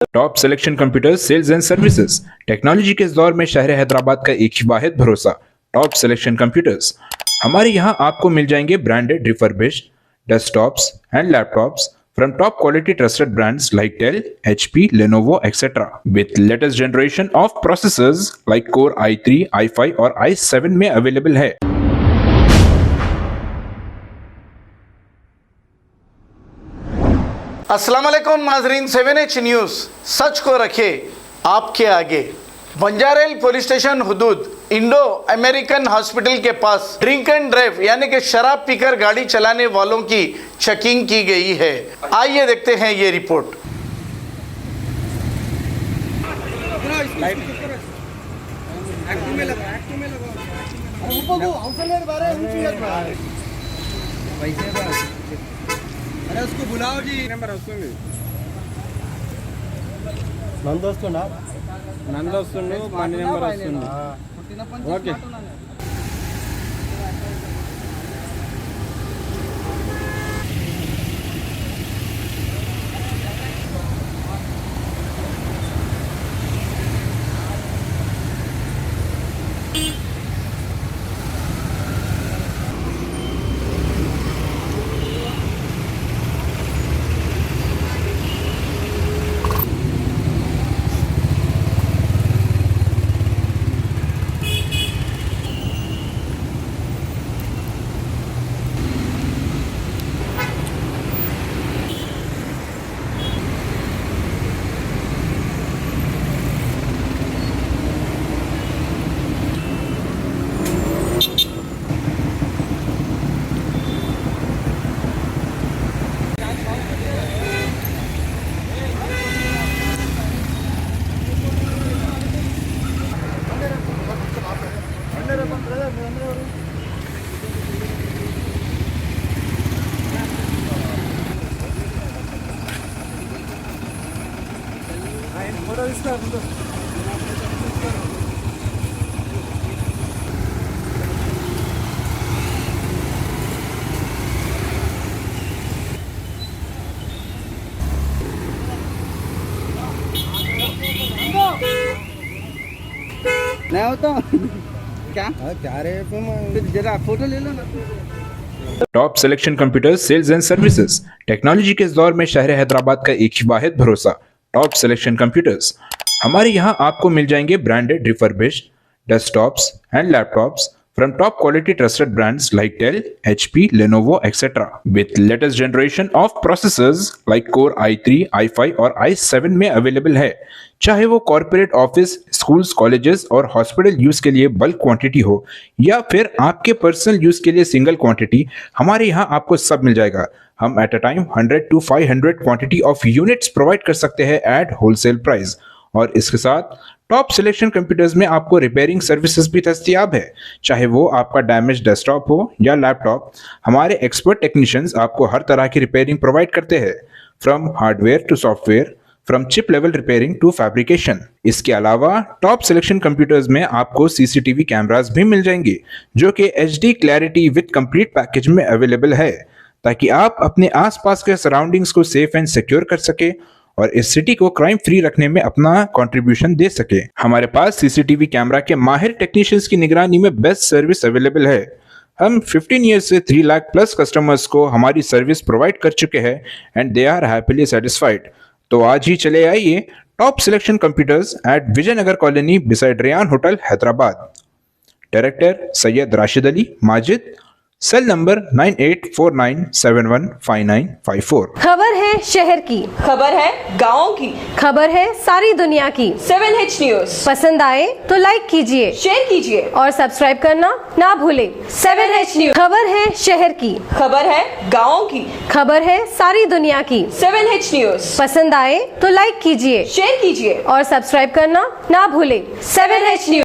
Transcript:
Top selection computers sales and services. Technology के इस दौर में शहर हैदराबाद का एक ही वाहिद भरोसा टॉप सिलेक्शन कंप्यूटर्स। हमारे यहाँ आपको मिल जाएंगे branded refurbished desktops and laptops from top quality trusted brands like Dell, HP, Lenovo, etc. with latest generation of processors like Core i3, i5 और i7 में अवेलेबल है। अस्सलाम वालेकुम नाजरीन, 7H न्यूज़ सच को रखे आपके आगे। बंजारेल पुलिस स्टेशन हुदूद इंडो अमेरिकन हॉस्पिटल के पास ड्रिंक एंड ड्राइव यानी कि शराब पीकर गाड़ी चलाने वालों की चेकिंग की गई है। आइए देखते हैं ये रिपोर्ट। अरे उसको बुलाओ जी, नंबर वस्तुंडी నంద వస్తుండు బండి నెంబర్ వస్తుంది ఓకే मैं होता क्या रे तुम जरा फोटो ले लो ना। Top selection computers sales and services. Technology के इस दौर में शहर हैदराबाद का एक ही वाहिद भरोसा टॉप सिलेक्शन कंप्यूटर्स। हमारे यहाँ आपको मिल जाएंगे branded refurbished desktops and laptops from top quality trusted brands like Dell, HP, Lenovo, etc. with latest generation of processors like Core i3, i5 और i7 में अवेलेबल है। चाहे वो कॉर्पोरेट ऑफिस, स्कूल्स, कॉलेजेस और हॉस्पिटल यूज के लिए bulk quantity हो या फिर आपके पर्सनल यूज के लिए सिंगल क्वांटिटी, हमारे यहाँ आपको सब मिल जाएगा। हम at a time 100 to 500 quantity of units provide कर सकते हैं एट होलसेल प्राइस। और इसके साथ टॉप सिलेक्शन कंप्यूटर्स में आपको रिपेयरिंग सर्विसेज भी दस्तियाब है। चाहे वो आपका डैमेज डेस्कटॉप हो या लैपटॉप, हमारे एक्सपर्ट टेक्नीशियंस आपको हर तरह की रिपेयरिंग प्रोवाइड करते हैं, from hardware to software, from chip level repairing to fabrication. इसके अलावा टॉप सिलेक्शन कंप्यूटर्स में आपको सीसीटीवी कैमरास भी मिल जाएंगे जो कि HD clarity with complete package में अवेलेबल है, ताकि आप अपने आसपास के सराउंडिंग्स को सेफ एंड सिक्योर कर सके और इस सिटी को क्राइम फ्री रखने में अपना कंट्रीब्यूशन दे सके। हमारे पास सीसीटीवी कैमरा के माहिर टेक्नीशियंस की निगरानी में बेस्ट सर्विस अवेलेबल है। हम 15 ईयर्स से 3 लाख प्लस कस्टमर्स को हमारी सर्विस प्रोवाइड कर चुके हैं and they are happily satisfied. तो आज ही चले आइए top selection computers at Vijayanagar colony beside Rayan hotel Hyderabad. Director Syed Rashid Ali Majid, cell number 9849715954। खबर है शहर की, खबर है गाँव की, खबर है सारी दुनिया की। 7H न्यूज़ पसंद आए तो लाइक कीजिए, शेयर कीजिए और सब्सक्राइब करना ना भूलें। 7H न्यूज़ खबर है शहर की, खबर है गाँव की, खबर है सारी दुनिया की। 7H न्यूज़ पसंद आए तो लाइक कीजिए, शेयर कीजिए और सब्सक्राइब करना ना भूलें। 7H news.